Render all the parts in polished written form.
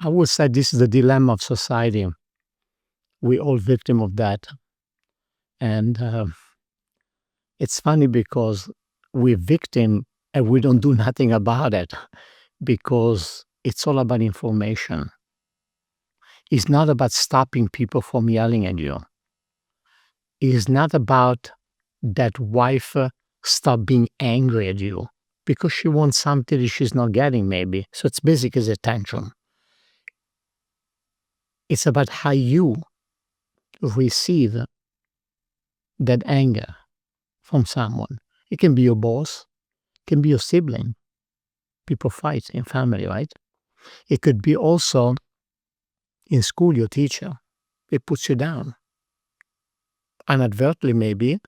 I would say this is the dilemma of society. We're all victim of that. And it's funny because we're victim and we don't do nothing about it because it's all about information. It's not about stopping people from yelling at you. It's not about that wife stop being angry at you because she wants something that she's not getting maybe. So it's basic as attention. It's about how you receive that anger from someone. It can be your boss, it can be your sibling. People fight in family, right? It could be also in school, your teacher. It puts you down. Inadvertently, maybe,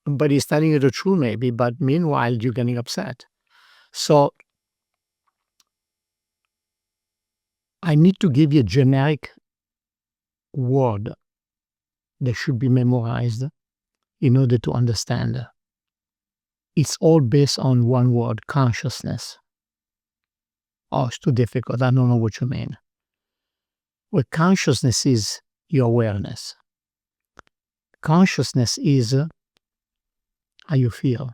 but he's telling you the truth, maybe, but meanwhile, you're getting upset. So I need to give you a generic word that should be memorized in order to understand. It's all based on one word, consciousness. Oh, it's too difficult. I don't know what you mean. Well, consciousness is your awareness. Consciousness is how you feel.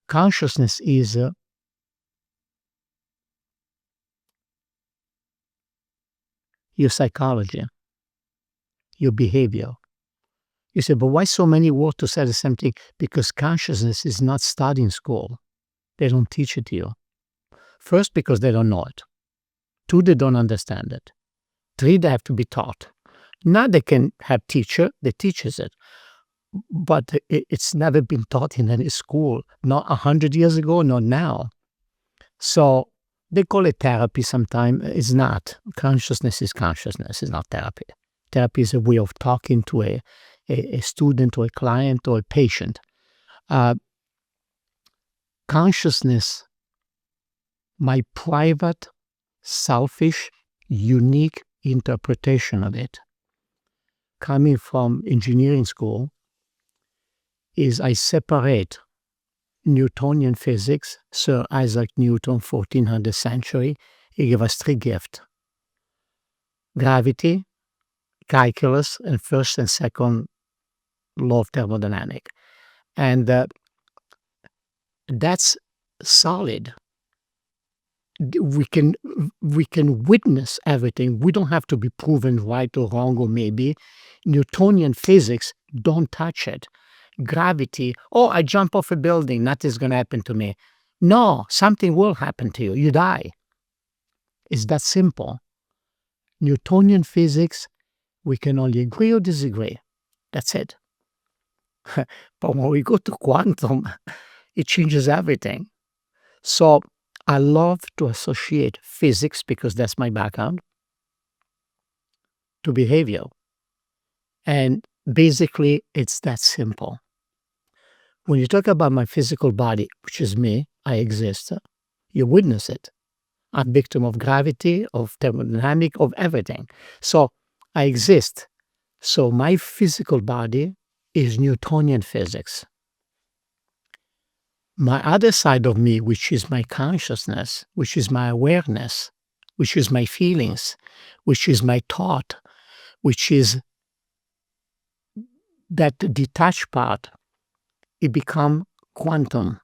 Consciousness is your psychology, your behavior. You say, but why so many words to say the same thing? Because consciousness is not studied in school. They don't teach it to you. First, because they don't know it. Two, they don't understand it. Three, they have to be taught. Now they can have teacher that teaches it, but it's never been taught in any school, not 100 years ago, not now. So they call it therapy sometimes. It's not. Consciousness is consciousness. It's not therapy. Therapy is a way of talking to a student or a client or a patient. Consciousness, my private, selfish, unique interpretation of it, coming from engineering school, is I separate Newtonian physics, Sir Isaac Newton, 1400th century. He gave us three gifts: gravity, calculus, and first and second law of thermodynamics. And that's solid. We can witness everything. We don't have to be proven right or wrong or maybe. Newtonian physics, don't touch it. Gravity, oh, I jump off a building, nothing's going to happen to me. No, something will happen to you. You die. It's that simple. Newtonian physics, we can only agree or disagree. That's it. But when we go to quantum, it changes everything. So I love to associate physics, because that's my background, to behavior. And basically, it's that simple. When you talk about my physical body, which is me, I exist, you witness it. I'm victim of gravity, of thermodynamics, of everything. So I exist. So my physical body is Newtonian physics. My other side of me, which is my consciousness, which is my awareness, which is my feelings, which is my thought, which is that detached part, it become quantum.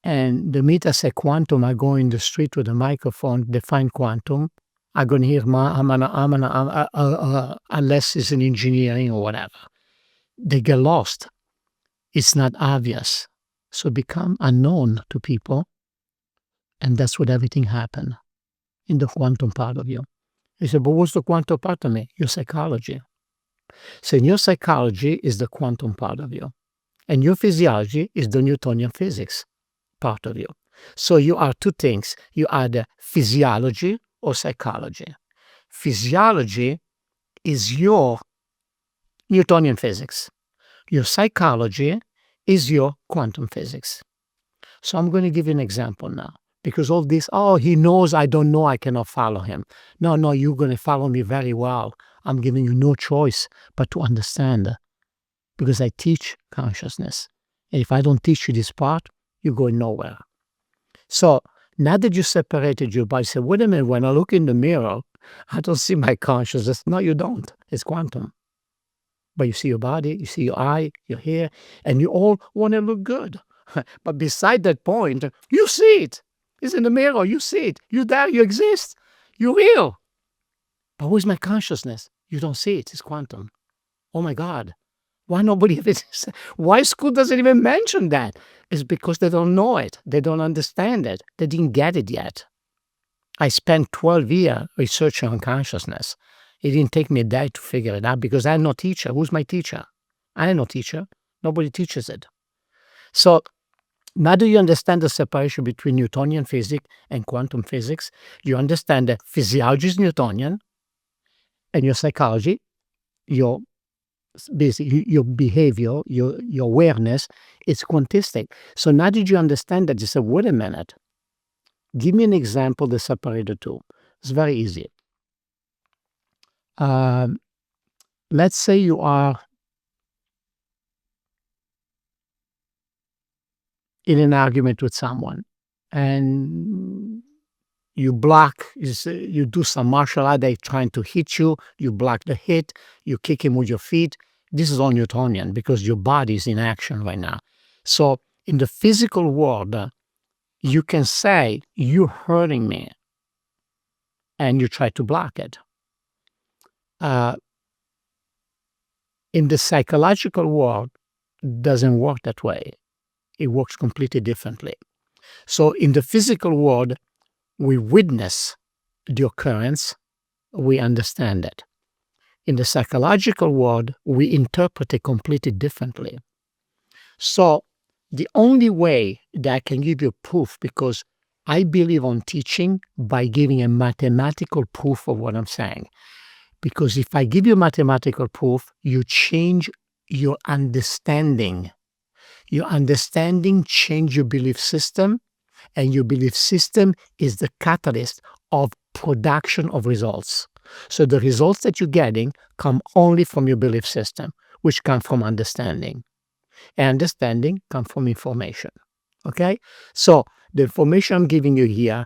And the minute I say quantum, I go in the street with a microphone, define quantum, I'm going to hear unless it's in engineering or whatever. They get lost. It's not obvious. So become unknown to people. And that's what everything happened in the quantum part of you. You say, but what's the quantum part of me? Your psychology. So in your psychology is the quantum part of you. And your physiology is the Newtonian physics part of you. So you are two things. You are the physiology or psychology. Physiology is your Newtonian physics. Your psychology is your quantum physics. So I'm going to give you an example now. Because all this, oh, he knows, I don't know, I cannot follow him. No, you're going to follow me very well. I'm giving you no choice but to understand. Because I teach consciousness. And if I don't teach you this part, you're going nowhere. So Now that you separated your body, say, wait a minute, when I look in the mirror, I don't see my consciousness. No, you don't. It's quantum. But you see your body, you see your eye, your hair, and you all want to look good. But beside that point, you see it. It's in the mirror. You see it. You're there. You exist. You're real. But where's my consciousness? You don't see it. It's quantum. Oh my God. Why nobody why school doesn't even mention that? It's because they don't know it. They don't understand it. They didn't get it yet. I spent 12 years researching on consciousness. It didn't take me a day to figure it out because I'm no teacher. Who's my teacher? I am no teacher. Nobody teaches it. So now do you understand the separation between Newtonian physics and quantum physics? You understand that physiology is Newtonian and your psychology, your basically your behavior, your awareness is quantistic. So now did you understand that? You say, wait a minute. Give me an example that separate the two. It's very easy. Let's say you are in an argument with someone and you block, you do some martial art, they're trying to hit you, you block the hit, you kick him with your feet. This is all Newtonian because your body is in action right now. So in the physical world, you can say, you're hurting me, and you try to block it. In the psychological world, it doesn't work that way. It works completely differently. So in the physical world, we witness the occurrence, we understand it. In the psychological world, we interpret it completely differently. So the only way that I can give you proof, because I believe on teaching by giving a mathematical proof of what I'm saying. Because if I give you mathematical proof, you change your understanding. Your understanding changes your belief system, and your belief system is the catalyst of production of results. So the results that you're getting come only from your belief system, which come from understanding. And understanding comes from information. Okay? So the information I'm giving you here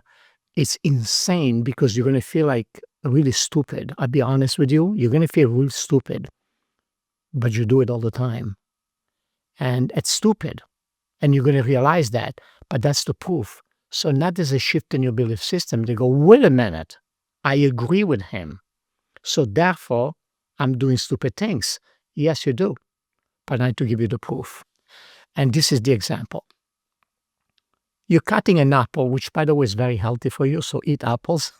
is insane because you're going to feel like really stupid. I'll be honest with you. You're going to feel really stupid. But you do it all the time. And it's stupid. And you're going to realize that. But that's the proof. So now there's a shift in your belief system. They go, wait a minute. I agree with him. So therefore, I'm doing stupid things. Yes, you do. But I need to give you the proof. And this is the example. You're cutting an apple, which, by the way, is very healthy for you. So eat apples.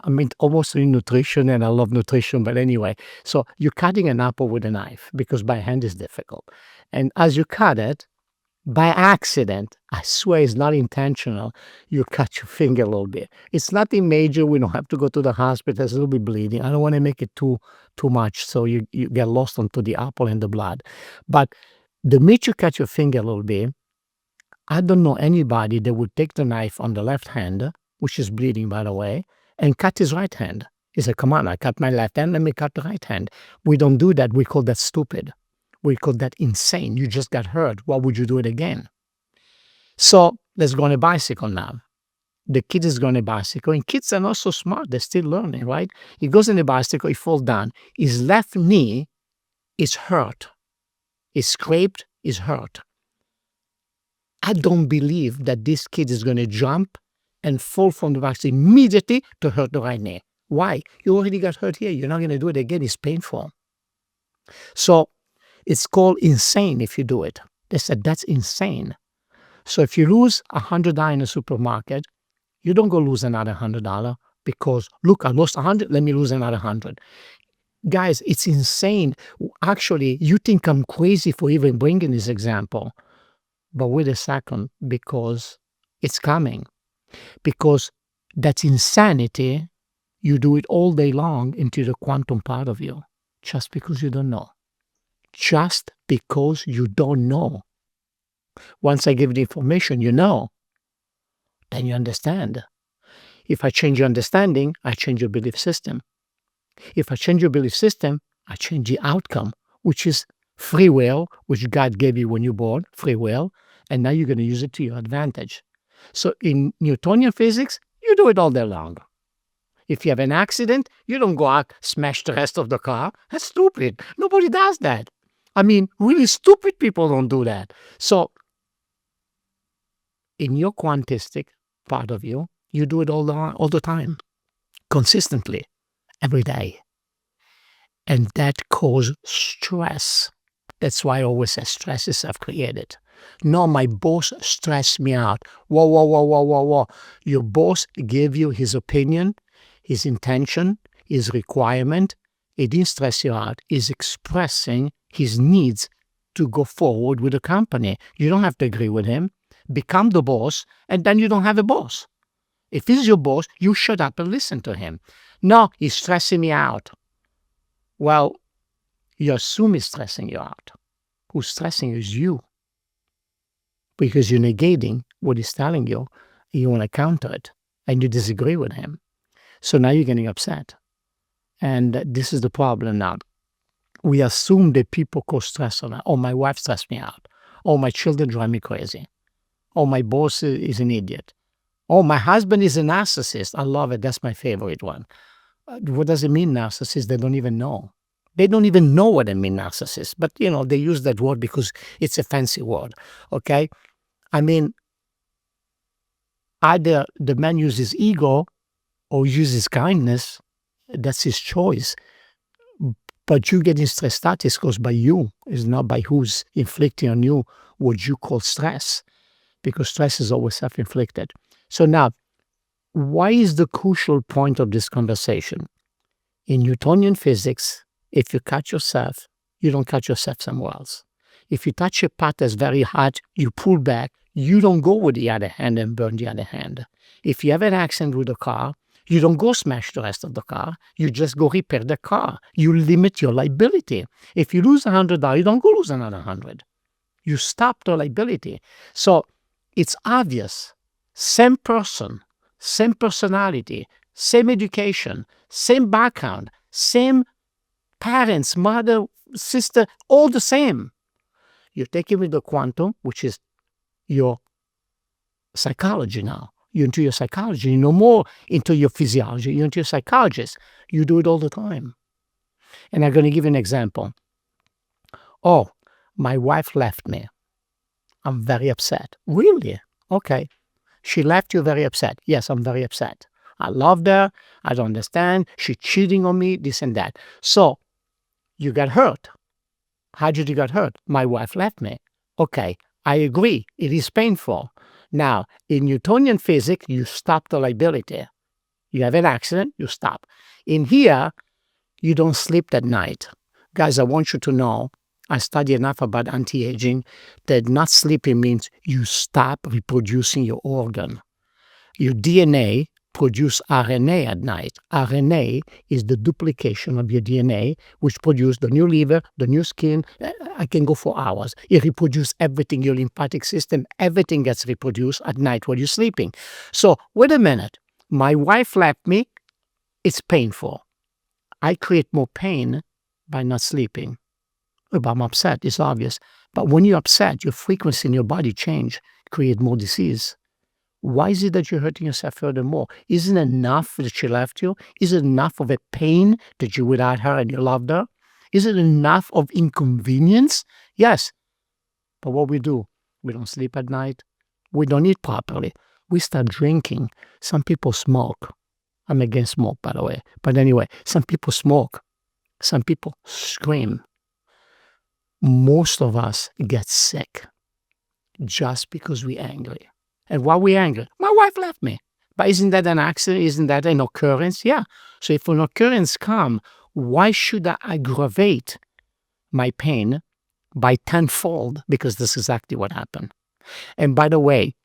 I mean, almost in nutrition, and I love nutrition, but anyway. So you're cutting an apple with a knife because by hand is difficult. And as you cut it, by accident, I swear it's not intentional, you cut your finger a little bit. It's nothing major. We don't have to go to the hospital. There's a little bit bleeding. I don't want to make it too much so you get lost onto the apple and the blood. But the minute you cut your finger a little bit, I don't know anybody that would take the knife on the left hand, which is bleeding, by the way, and cut his right hand. He said, come on, I cut my left hand, let me cut the right hand. We don't do that. We call that stupid. We call that insane. You just got hurt. Why would you do it again? So let's go on a bicycle now. The kid is going on a bicycle, and kids are not so smart. They're still learning, right? He goes on a bicycle, he falls down. His left knee is hurt. It's scraped, is hurt. I don't believe that this kid is going to jump and fall from the bicycle immediately to hurt the right knee. Why? You already got hurt here. You're not going to do it again. It's painful. So it's called insane if you do it. They said that's insane. So if you lose $100 in a supermarket, you don't go lose another $100 because, look, I lost 100, let me lose another 100. Guys, it's insane. Actually, you think I'm crazy for even bringing this example. But wait a second, because it's coming. Because that's insanity. You do it all day long into the quantum part of you, just because you don't know. Just because you don't know. Once I give the information, you know. Then you understand. If I change your understanding, I change your belief system. If I change your belief system, I change the outcome, which is free will, which God gave you when you're born, free will, and now you're going to use it to your advantage. So in Newtonian physics, you do it all day long. If you have an accident, you don't go out, smash the rest of the car. That's stupid. Nobody does that. I mean, really stupid people don't do that. So in your quantistic part of you, you do it all the time, consistently, every day. And that causes stress. That's why I always say stress is self-created. No, my boss stressed me out. Whoa, whoa, whoa, whoa, whoa, whoa. Your boss gave you his opinion, his intention, his requirement. He didn't stress you out. He's expressing his needs to go forward with the company. You don't have to agree with him. Become the boss, and then you don't have a boss. If he's your boss, you shut up and listen to him. No, he's stressing me out. Well, you assume he's stressing you out. Who's stressing you is you. Because you're negating what he's telling you. You want to counter it, and you disagree with him. So now you're getting upset. And this is the problem now. We assume that people cause stress on us. Oh, my wife stressed me out. Oh, my children drive me crazy. Oh, my boss is an idiot. Oh, my husband is a narcissist. I love it. That's my favorite one. What does it mean, narcissist? They don't even know. They don't even know what it means, narcissist. But, they use that word because it's a fancy word, okay? I mean, either the man uses ego or uses kindness. That's his choice. But you getting stressed out is caused by you. It's not by who's inflicting on you what you call stress. Because stress is always self-inflicted. So now, why is the crucial point of this conversation? In Newtonian physics, if you cut yourself, you don't cut yourself somewhere else. If you touch a part that's very hot, you pull back, you don't go with the other hand and burn the other hand. If you have an accident with a car, you don't go smash the rest of the car, you just go repair the car. You limit your liability. If you lose $100, you don't go lose another 100. You stop the liability. So it's obvious. Same person, same personality, same education, same background, same parents, mother, sister, all the same. You're taking with the quantum, which is your psychology now. You're into your psychology. You're no more into your physiology. You're into your psychologist. You do it all the time. And I'm going to give you an example. Oh, my wife left me. I'm very upset. Really? Okay. She left you very upset. Yes, I'm very upset. I loved her. I don't understand. She's cheating on me, this and that. So you got hurt. How did you get hurt? My wife left me. Okay, I agree. It is painful. Now, in Newtonian physics, you stop the liability. You have an accident, you stop. In here, you don't sleep that night. Guys, I want you to know, I study enough about anti-aging, that not sleeping means you stop reproducing your organ. Your DNA produce RNA at night. RNA is the duplication of your DNA, which produce the new liver, the new skin. I can go for hours. It reproduces everything, your lymphatic system, everything gets reproduced at night while you're sleeping. So, wait a minute. My wife left me. It's painful. I create more pain by not sleeping. If I'm upset, it's obvious. But when you're upset, your frequency in your body change, create more disease. Why is it that you're hurting yourself furthermore? Isn't it enough that she left you? Is it enough of a pain that you're without her and you loved her? Is it enough of inconvenience? Yes. But what we do, we don't sleep at night. We don't eat properly. We start drinking. Some people smoke. I'm against smoke, by the way. But anyway, some people smoke. Some people scream. Most of us get sick just because we're angry. And why we're angry? My wife left me. But isn't that an accident? Isn't that an occurrence? Yeah. So if an occurrence comes, why should I aggravate my pain by tenfold? Because this is exactly what happened. And by the way,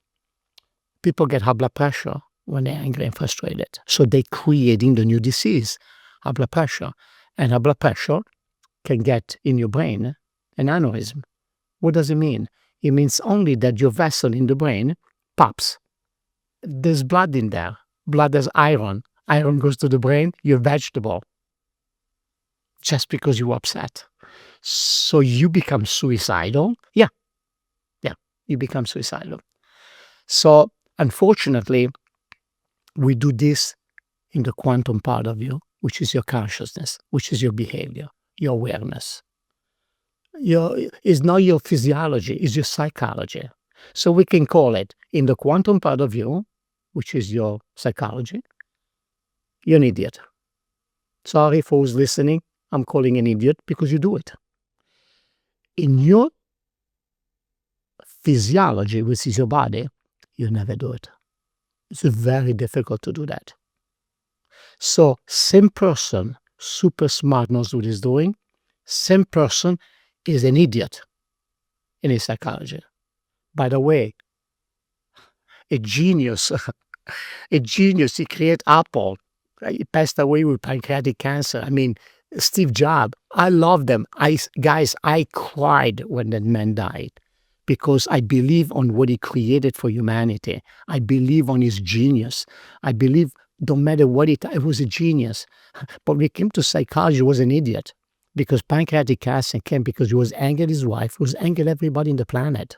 people get high blood pressure when they're angry and frustrated. So they're creating the new disease, high blood pressure. And high blood pressure can get in your brain an aneurysm. What does it mean? It means only that your vessel in the brain pops. There's blood in there. Blood has iron. Iron goes to the brain, you're vegetable. Just because you're upset. So you become suicidal? Yeah, you become suicidal. So Unfortunately, we do this in the quantum part of you, which is your consciousness, which is your behavior, your awareness. It's not your physiology, it's your psychology. So we can call it, in the quantum part of you, which is your psychology, you're an idiot. Sorry for who's listening, I'm calling an idiot because you do it. In your physiology, which is your body, you never do it. It's very difficult to do that. So same person, super smart, knows what he's doing. Same person is an idiot in his psychology. By the way, a genius, he created Apple. He passed away with pancreatic cancer. I mean, Steve Jobs, I love them. Guys, I cried when that man died because I believe on what he created for humanity. I believe on his genius. I believe no matter what it was a genius. But when it came to psychology, he was an idiot because pancreatic cancer came because he was angry at his wife, he was angry at everybody on the planet.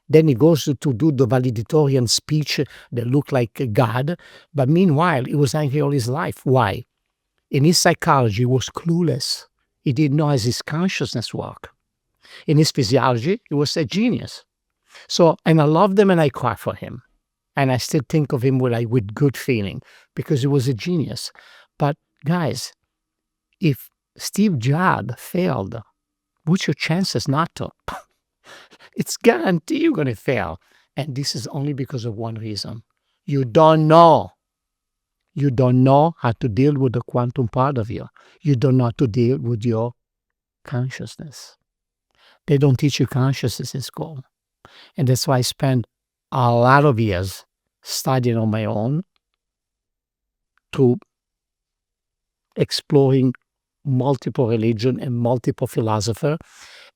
Then he goes to do the valedictorian speech that looked like God. But meanwhile, he was angry all his life. Why? In his psychology, he was clueless. He didn't know how his consciousness worked. In his physiology, he was a genius. So, and I love him and I cry for him. And I still think of him with good feeling because he was a genius. But guys, if Steve Jobs failed, what's your chances not to? It's guaranteed you're going to fail. And this is only because of one reason. You don't know. You don't know how to deal with the quantum part of you. You don't know how to deal with your consciousness. They don't teach you consciousness in school. And that's why I spent a lot of years studying on my own to exploring multiple religion and multiple philosophers.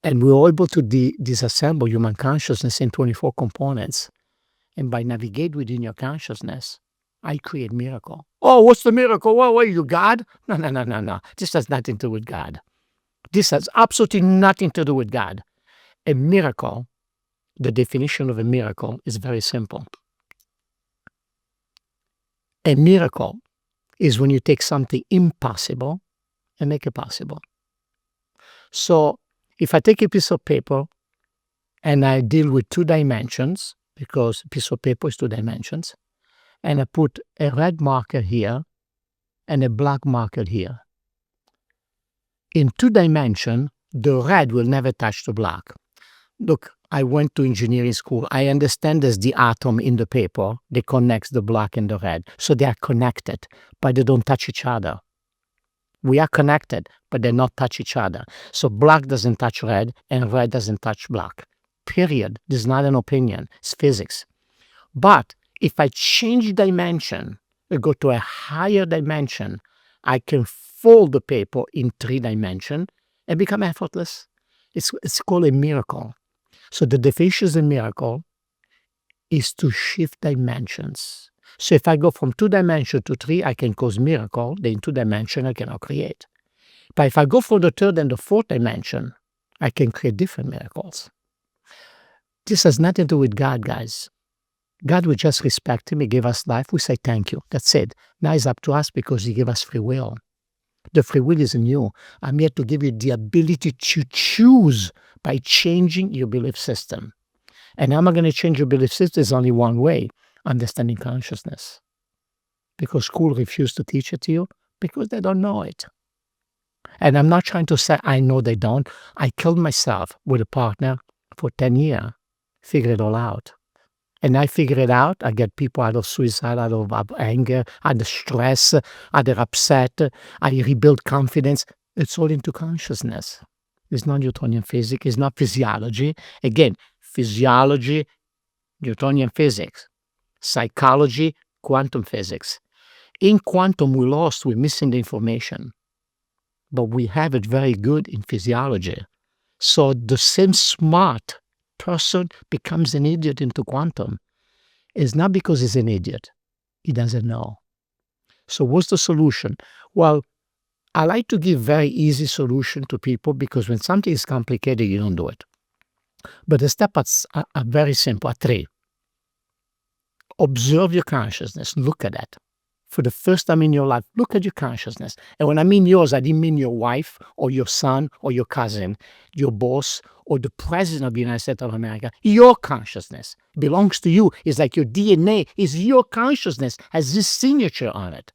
And we were able to disassemble human consciousness in 24 components. And by navigate within your consciousness, I create miracle. Oh, what's the miracle? What are you, God? No. This has nothing to do with God. This has absolutely nothing to do with God. A miracle, the definition of a miracle is very simple. A miracle is when you take something impossible and make it possible. So if I take a piece of paper and I deal with 2 dimensions, because a piece of paper is 2 dimensions, and I put a red marker here and a black marker here. In 2 dimensions, the red will never touch the black. Look, I went to engineering school. I understand there's the atom in the paper that connects the black and the red. So they are connected, but they don't touch each other. We are connected, but they not touch each other. So black doesn't touch red and red doesn't touch black. Period. This is not an opinion. It's physics. But if I change dimension, I go to a higher dimension, I can fold the paper in 3 dimensions and become effortless. It's called a miracle. So the definition of a miracle is to shift dimensions. So if I go from 2 dimensions to 3, I can cause miracle. Then in 2 dimensions, I cannot create. But if I go from the 3rd and the 4th dimension, I can create different miracles. This has nothing to do with God, guys. God will just respect him. He gave us life. We say thank you. That's it. Now it's up to us because he gave us free will. The free will is in you. I'm here to give you the ability to choose by changing your belief system. And how am I going to change your belief system? There's only one way, understanding consciousness. Because school refused to teach it to you because they don't know it. And I'm not trying to say I know they don't. I killed myself with a partner for 10 years, figure it all out. And I figure it out. I get people out of suicide, out of anger, out of stress, out of upset. I rebuild confidence. It's all into consciousness. It's not Newtonian physics. It's not physiology. Again, physiology, Newtonian physics. Psychology, quantum physics. In quantum, we're missing the information. But we have it very good in physiology. So the same smart person becomes an idiot into quantum. It's not because he's an idiot. He doesn't know. So what's the solution? Well, I like to give very easy solution to people because when something is complicated, you don't do it. But the steps are very simple, are 3. Observe your consciousness. Look at that. For the first time in your life, look at your consciousness. And when I mean yours, I didn't mean your wife or your son or your cousin, your boss or the president of the United States of America. Your consciousness belongs to you. It's like your DNA is your consciousness, has this signature on it.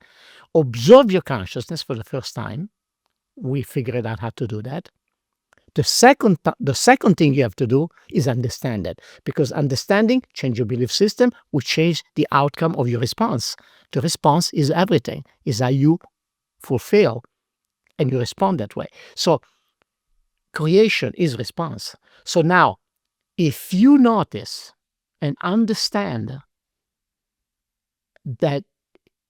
Observe your consciousness for the first time. We figured out how to do that. The second thing you have to do is understand it, because understanding change your belief system will change the outcome of your response. The response is everything, is how you fulfill and you respond that way. So creation is response. So now, if you notice and understand that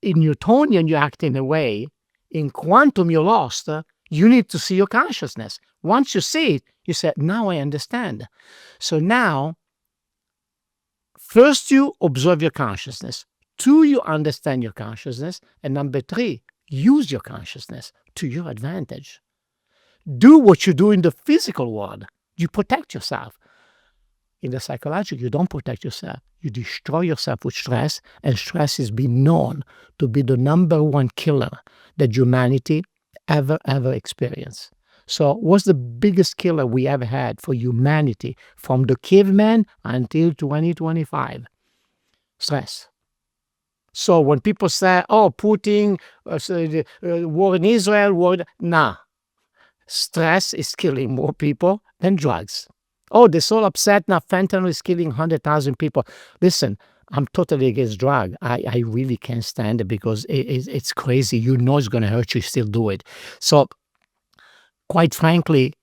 in Newtonian you act in a way, in quantum you're lost, you need to see your consciousness. Once you see it, you say, now I understand. So now, first you observe your consciousness. 2, you understand your consciousness. And number 3, use your consciousness to your advantage. Do what you do in the physical world. You protect yourself. In the psychological, you don't protect yourself. You destroy yourself with stress, and stress is been known to be the number 1 killer that humanity ever experienced. So what's the biggest killer we ever had for humanity from the caveman until 2025? Stress. So when people say, oh, Putin, war in Israel, nah. Stress is killing more people than drugs. Oh, they're so upset now fentanyl is killing 100,000 people. Listen, I'm totally against drug. I really can't stand it because it's crazy. You know it's going to hurt you, still do it. So, quite frankly,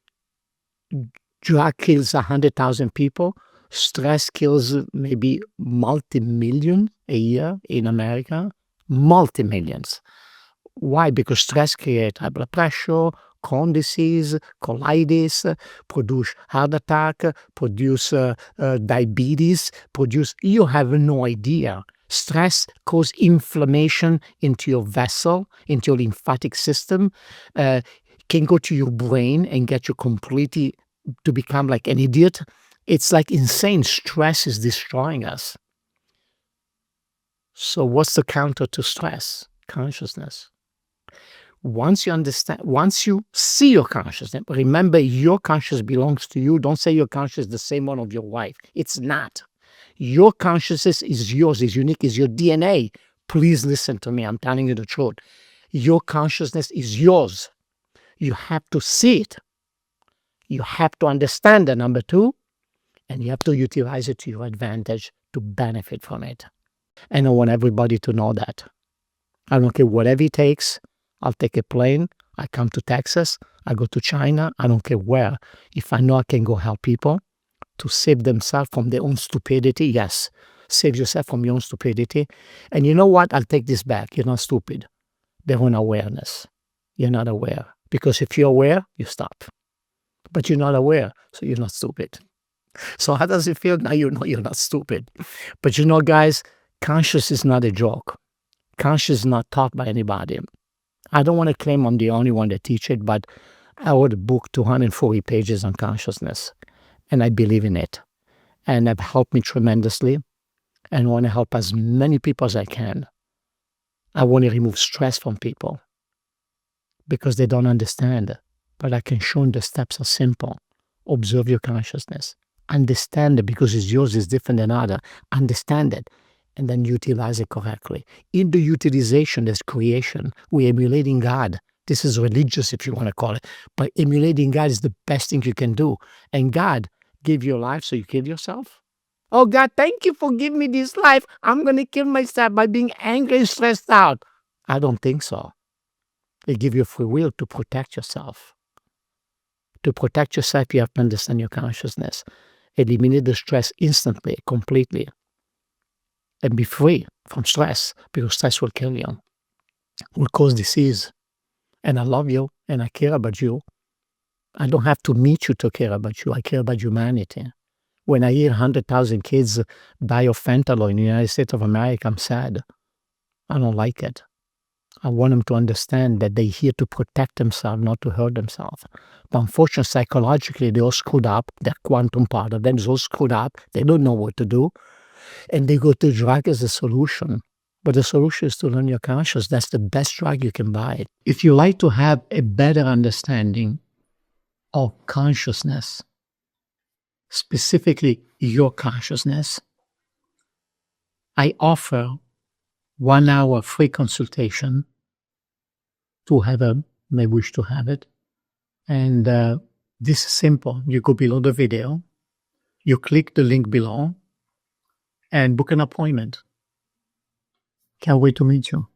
drug kills 100,000 people. Stress kills maybe multi-million a year in America. Multi-millions. Why? Because stress creates high blood pressure, Crohn's disease, colitis, produce heart attack, produce diabetes, you have no idea. Stress causes inflammation into your vessel, into your lymphatic system, can go to your brain and get you completely to become like an idiot. It's like insane. Stress is destroying us. So what's the counter to stress? Consciousness. Once you understand, once you see your consciousness, remember your consciousness belongs to you. Don't say your consciousness is the same one of your wife. It's not. Your consciousness is yours, is unique, is your DNA. Please listen to me. I'm telling you the truth. Your consciousness is yours. You have to see it. You have to understand it, number 2, and you have to utilize it to your advantage to benefit from it. And I want everybody to know that. I don't care whatever it takes. I'll take a plane. I come to Texas. I go to China. I don't care where. If I know I can go help people to save themselves from their own stupidity, yes, save yourself from your own stupidity. And you know what? I'll take this back. You're not stupid. Their own awareness. You're not aware. Because if you're aware, you stop. But you're not aware, so you're not stupid. So how does it feel? Now you know you're not stupid. But you know, guys, conscious is not a joke. Conscious is not taught by anybody. I don't want to claim I'm the only one that teach it, but I wrote a book, 240 pages on consciousness, and I believe in it. And it helped me tremendously, and I want to help as many people as I can. I want to remove stress from people because they don't understand. But I can show them the steps are simple. Observe your consciousness. Understand it because it's yours, is different than other. Understand it. And then utilize it correctly. In the utilization, there's creation. We're emulating God. This is religious, if you want to call it. But emulating God is the best thing you can do. And God gave you life, so you kill yourself? Oh, God, thank you for giving me this life. I'm going to kill myself by being angry and stressed out. I don't think so. He gave you free will to protect yourself. To protect yourself, you have to understand your consciousness. Eliminate the stress instantly, completely. And be free from stress, because stress will kill you, will cause disease. And I love you, and I care about you. I don't have to meet you to care about you. I care about humanity. When I hear 100,000 kids die of fentanyl in the United States of America, I'm sad. I don't like it. I want them to understand that they're here to protect themselves, not to hurt themselves. But unfortunately, psychologically, they're all screwed up. That quantum part of them is all screwed up. They don't know what to do. And they go to drug as a solution. But the solution is to learn your conscious. That's the best drug you can buy. If you like to have a better understanding of consciousness, specifically your consciousness, I offer 1 hour free consultation to whoever may wish to have it. And this is simple. You go below the video, you click the link below, and book an appointment. Can't wait to meet you.